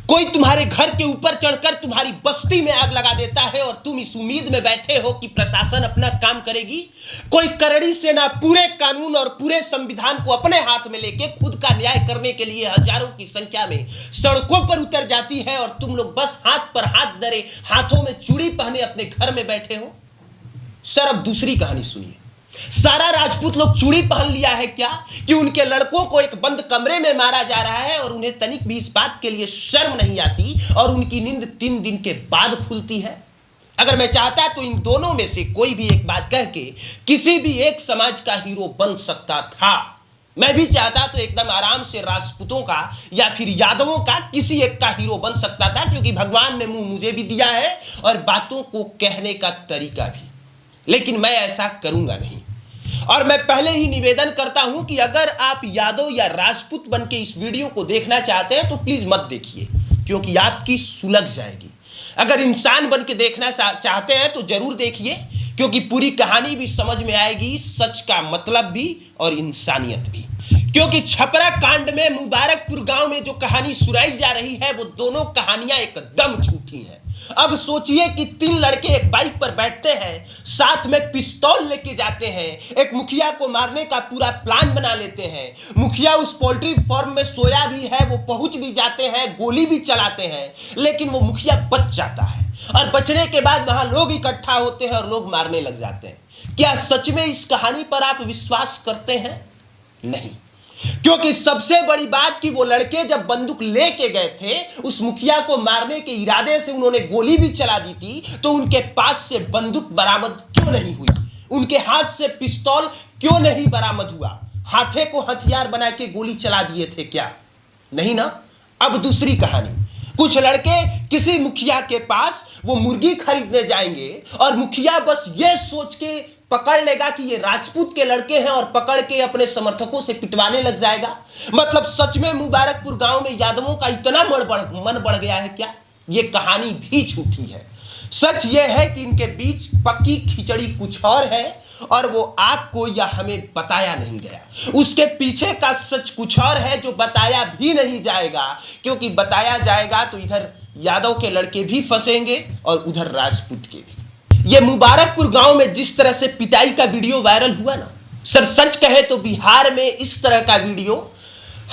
कोई तुम्हारे घर के ऊपर चढ़कर तुम्हारी बस्ती में आग लगा देता है और तुम इस उम्मीद में बैठे हो कि प्रशासन अपना काम करेगी। कोई करड़ी सेना पूरे कानून और पूरे संविधान को अपने हाथ में लेके खुद का न्याय करने के लिए हजारों की संख्या में सड़कों पर उतर जाती है और तुम लोग बस हाथ पर हाथ धरे, हाथों में चूड़ी पहने अपने घर में बैठे हो। सर अब दूसरी कहानी सुनिए। सारा राजपूत लोग चूड़ी पहन लिया है क्या कि उनके लड़कों को एक बंद कमरे में मारा जा रहा है और उन्हें तनिक भी इस बात के लिए शर्म नहीं आती और उनकी नींद 3 दिन के बाद खुलती है। अगर मैं चाहता तो इन दोनों में से कोई भी एक बात कह के किसी भी एक समाज का हीरो बन सकता था। मैं भी चाहता तो एकदम आराम से राजपूतों का या फिर यादवों का किसी एक का हीरो बन सकता था, क्योंकि भगवान ने मुंह मुझे भी दिया है और बातों को कहने का तरीका भी। लेकिन मैं ऐसा करूंगा नहीं। और मैं पहले ही निवेदन करता हूं कि अगर आप यादव या राजपूत बन के इस वीडियो को देखना चाहते हैं तो प्लीज मत देखिए, क्योंकि आपकी सुलग जाएगी। अगर इंसान बन के देखना चाहते हैं तो जरूर देखिए, क्योंकि पूरी कहानी भी समझ में आएगी, सच का मतलब भी और इंसानियत भी। क्योंकि छपरा कांड में मुबारकपुर गांव में जो कहानी सुनाई जा रही है वो दोनों कहानियां एकदम झूठी हैं। अब सोचिए कि 3 लड़के एक बाइक पर बैठते हैं, साथ में पिस्तौल लेके जाते हैं, एक मुखिया को मारने का पूरा प्लान बना लेते हैं। मुखिया उस पोल्ट्री फार्म में सोया भी है, वो पहुंच भी जाते हैं, गोली भी चलाते हैं, लेकिन वो मुखिया बच जाता है और बचने के बाद वहां लोग इकट्ठा होते हैं और लोग मारने लग जाते हैं। क्या सच में इस कहानी पर आप विश्वास करते हैं? नहीं, क्योंकि सबसे बड़ी बात कि वो लड़के जब बंदूक लेके गए थे, उस मुखिया को मारने के इरादे से उन्होंने गोली भी चला दी थी, तो उनके पास से बंदूक बरामद क्यों नहीं हुई? उनके हाथ से पिस्तौल क्यों नहीं बरामद हुआ? हाथे को हथियार बना के गोली चला दिए थे क्या? नहीं ना। अब दूसरी कहानी। कुछ लड़के किसी मुखिया के पास वो मुर्गी खरीदने जाएंगे और मुखिया बस ये सोच के पकड़ लेगा कि ये राजपूत के लड़के हैं और पकड़ के अपने समर्थकों से पिटवाने लग जाएगा। मतलब सच में मुबारकपुर गांव में यादवों का इतना मन बढ़ गया है क्या? ये कहानी भी झूठी है। सच ये है कि इनके बीच पक्की खिचड़ी कुछ और है और वो आपको या हमें बताया नहीं गया। उसके पीछे का सच कुछ और है जो बताया भी नहीं जाएगा, क्योंकि बताया जाएगा तो इधर यादव के लड़के भी फंसेंगे और उधर राजपूत के भी। ये मुबारकपुर गांव में जिस तरह से पिटाई का वीडियो वायरल हुआ ना, सर सच कहे तो बिहार में इस तरह का वीडियो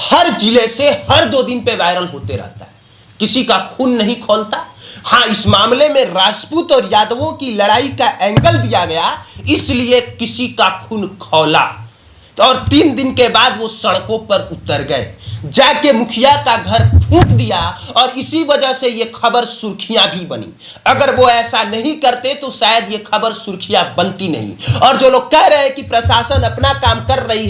हर जिले से हर 2 दिन पे वायरल होते रहता है। किसी का खून नहीं खौलता। हाँ, इस मामले में राजपूत और यादवों की लड़ाई का एंगल दिया गया, इसलिए किसी का खून खौला और 3 दिन के बाद वो सड़कों पर उतर गए, जाके मुखिया का घर फूंक दिया और इसी वजह से ये खबर सुर्खियां भी बनी। अगर वो ऐसा नहीं करते तो शायद ये खबर सुर्खियां बनती नहीं। और जो लोग कह रहे हैं कि प्रशासन अपना काम कर रही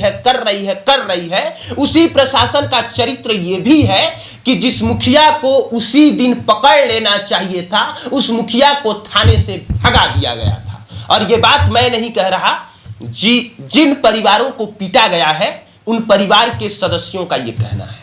है, उसी प्रशासन का चरित्र ये भी है कि जिस मुखिया को उसी दिन पकड़ लेना चाहिए था, उस मुखिया को थाने से भगा दिया गया था। और ये बात मैं नहीं कह रहा, जिन परिवारों को पीटा गया है उन परिवार के सदस्यों का यह कहना है।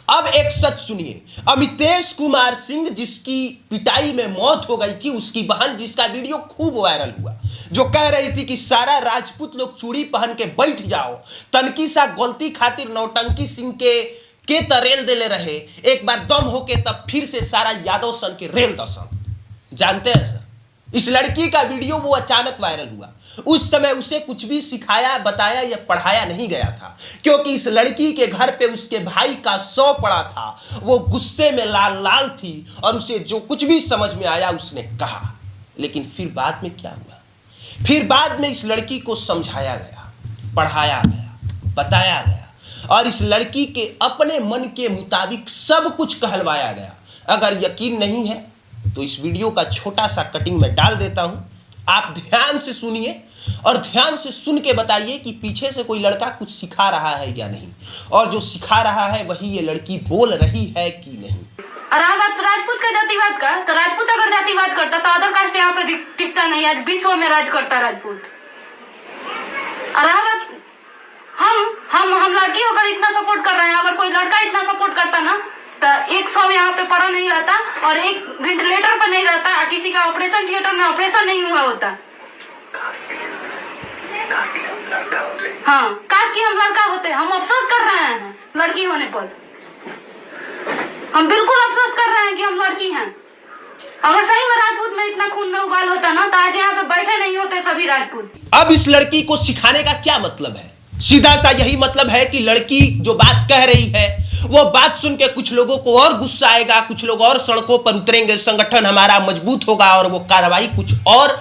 अब एक सच सुनिए। अमितेश कुमार सिंह जिसकी पिटाई में मौत हो गई थी, उसकी बहन जिसका वीडियो खूब वायरल हुआ, जो कह रही थी कि सारा राजपूत लोग चूड़ी पहन के बैठ जाओ, तनकी सा गलती खातिर नौटंकी सिंह के तरेल दे ले रहे, एक बार दम होके तब फिर से सारा यादव सन के रेल दसन। जानते हैं सर, इस लड़की का वीडियो वो अचानक वायरल हुआ। उस समय उसे कुछ भी सिखाया, बताया या पढ़ाया नहीं गया था, क्योंकि इस लड़की के घर पे उसके भाई का 100 पड़ा था। वो गुस्से में लाल थी और उसे जो कुछ भी समझ में आया उसने कहा। लेकिन फिर बाद में क्या हुआ? फिर बाद में इस लड़की को समझाया गया, पढ़ाया गया, बताया गया और इस लड़की के अपने मन के मुताबिक सब कुछ कहलवाया गया। अगर यकीन नहीं है तो इस वीडियो का छोटा सा कटिंग मैं डाल देता हूं, आप ध्यान से सुनिए और ध्यान से सुन के बताइए कि पीछे से कोई लड़का कुछ सिखा रहा है या नहीं, और जो सिखा रहा है वही ये लड़की बोल रही है कि नहीं। राजपूत का जातिवाद का, तो राजपूत अगर जातिवाद करता तो अदर कास्ट यहाँ पे टिकता नहीं। आज विश्व में राज करता राजपूत। हम लड़की होकर इतना सपोर्ट कर रहे हैं, अगर कोई लड़का इतना सपोर्ट करता ना तो 100 यहाँ पे पड़ा नहीं रहता और एक वेंटिलेटर पर नहीं रहता, किसी का ऑपरेशन थिएटर में ऑपरेशन नहीं हुआ होता। हाँ, काश कि हम लड़का होते। हम अफसोस कर रहे हैं लड़की होने पर। हम बिल्कुल अफसोस कर रहे हैं कि हम लड़की हैं। अगर सही में राजपूत में इतना खून में उबाल होता ना तो आज यहाँ पे बैठे नहीं होते सभी राजपूत। अब इस लड़की को सिखाने का क्या मतलब है? सीधा सा यही मतलब है कि लड़की जो बात कह रही है वो बात सुन के कुछ लोगों को और गुस्सा आएगा, कुछ लोग और सड़कों पर उतरेंगे, संगठन हमारा मजबूत होगा और वो कार्रवाई कुछ और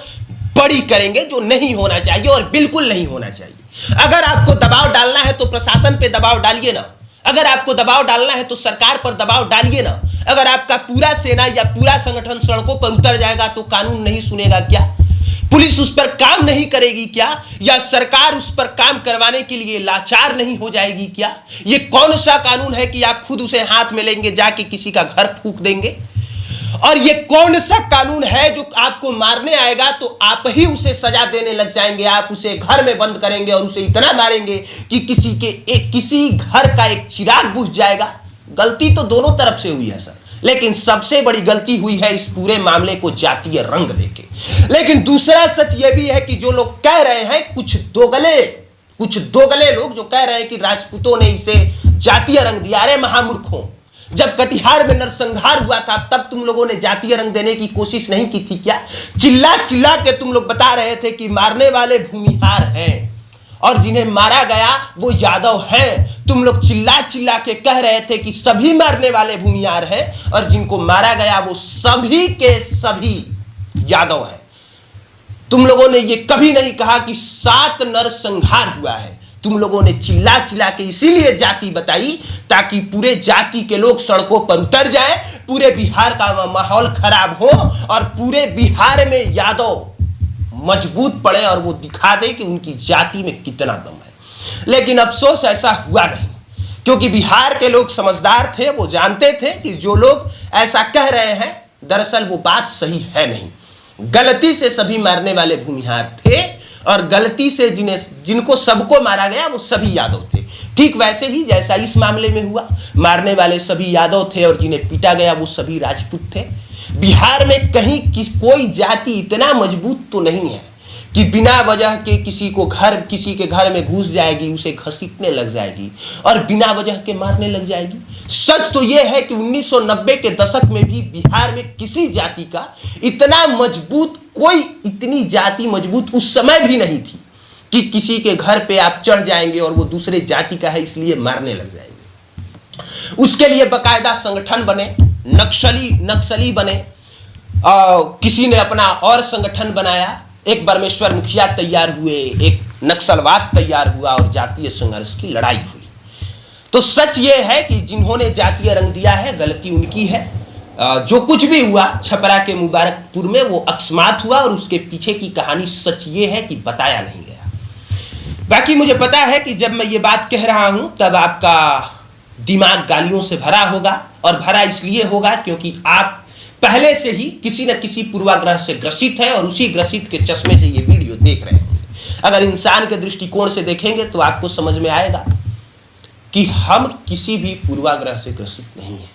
बड़ी करेंगे जो नहीं होना चाहिए और बिल्कुल नहीं होना चाहिए। अगर आपको दबाव डालना है तो प्रशासन पे दबाव डालिए ना, अगर आपको दबाव डालना है तो सरकार पर दबाव डालिए ना। अगर आपका पूरा सेना या पूरा संगठन सड़कों पर उतर जाएगा तो कानून नहीं सुनेगा क्या? पुलिस उस पर काम नहीं करेगी क्या? या सरकार उस पर काम करवाने के लिए लाचार नहीं हो जाएगी क्या? ये कौन सा कानून है कि आप खुद उसे हाथ में लेंगे, जाके किसी का घर फूंक देंगे? और ये कौन सा कानून है जो आपको मारने आएगा तो आप ही उसे सजा देने लग जाएंगे, आप उसे घर में बंद करेंगे और उसे इतना मारेंगे कि किसी घर का एक चिराग बुझ जाएगा? गलती तो दोनों तरफ से हुई है सर, लेकिन सबसे बड़ी गलती हुई है इस पूरे मामले को जातीय रंग देके। लेकिन दूसरा सच यह भी है कि जो लोग कह रहे हैं, कुछ दोगले लोग जो कह रहे हैं कि राजपूतों ने इसे जातीय रंग दिया, अरे महामूर्खों, जब कटिहार में नरसंहार हुआ था तब तुम लोगों ने जातीय रंग देने की कोशिश नहीं की थी क्या? चिल्ला चिल्ला के तुम लोग बता रहे थे कि मारने वाले भूमिहार हैं और जिन्हें मारा गया वो यादव हैं। तुम लोग चिल्ला चिल्ला के कह रहे थे कि सभी मारने वाले भूमिहार हैं और जिनको मारा गया वो सभी के सभी यादव हैं। तुम लोगों ने ये कभी नहीं कहा कि 7 नरसंहार हुआ है। तुम लोगों ने चिल्ला चिल्ला के इसीलिए जाति बताई ताकि पूरे जाति के लोग सड़कों पर उतर जाएं, पूरे बिहार का माहौल खराब हो और पूरे बिहार में यादव मजबूत पड़े और वो दिखा दे कि उनकी जाति में कितना दम है। लेकिन अफसोस ऐसा हुआ नहीं, क्योंकि बिहार के लोग समझदार थे, वो जानते थे कि जो लोग ऐसा कह रहे हैं दरअसल वो बात सही है नहीं। गलती से सभी मारने वाले भूमिहार थे और गलती से जिनको सबको मारा गया वो सभी यादव थे। ठीक वैसे ही जैसा इस मामले में हुआ, मारने वाले सभी यादव थे और जिन्हें पीटा गया वो सभी राजपूत थे। बिहार में कहीं कोई जाति इतना मजबूत तो नहीं है कि बिना वजह के किसी के घर में घुस जाएगी, उसे घसीटने लग जाएगी और बिना वजह के मारने लग जाएगी। सच तो यह है कि 1990 के दशक में भी बिहार में किसी जाति का इतना मजबूत, कोई इतनी जाति मजबूत उस समय भी नहीं थी कि किसी के घर पे आप चढ़ जाएंगे और वो दूसरे जाति का है इसलिए मारने लग जाएंगे। उसके लिए बकायदा संगठन बने, नक्सली बने, किसी ने अपना और संगठन बनाया, एक परमेश्वर मुखिया तैयार हुए, एक नक्सलवाद तैयार हुआ और जातीय संघर्ष की लड़ाई हुई। तो सच ये है कि जिन्होंने जातीय रंग दिया है गलती उनकी है। जो कुछ भी हुआ छपरा के मुबारकपुर में वो अकस्मात हुआ और उसके पीछे की कहानी सच ये है कि बताया नहीं गया। बाकी मुझे पता है कि जब मैं ये बात कह रहा हूं तब आपका दिमाग गालियों से भरा होगा, और भरा इसलिए होगा क्योंकि आप पहले से ही किसी न किसी पूर्वाग्रह से ग्रसित है और उसी ग्रसित के चश्मे से ये वीडियो देख रहे होंगे। अगर इंसान के दृष्टिकोण से देखेंगे तो आपको समझ में आएगा कि हम किसी भी पूर्वाग्रह से ग्रसित नहीं है।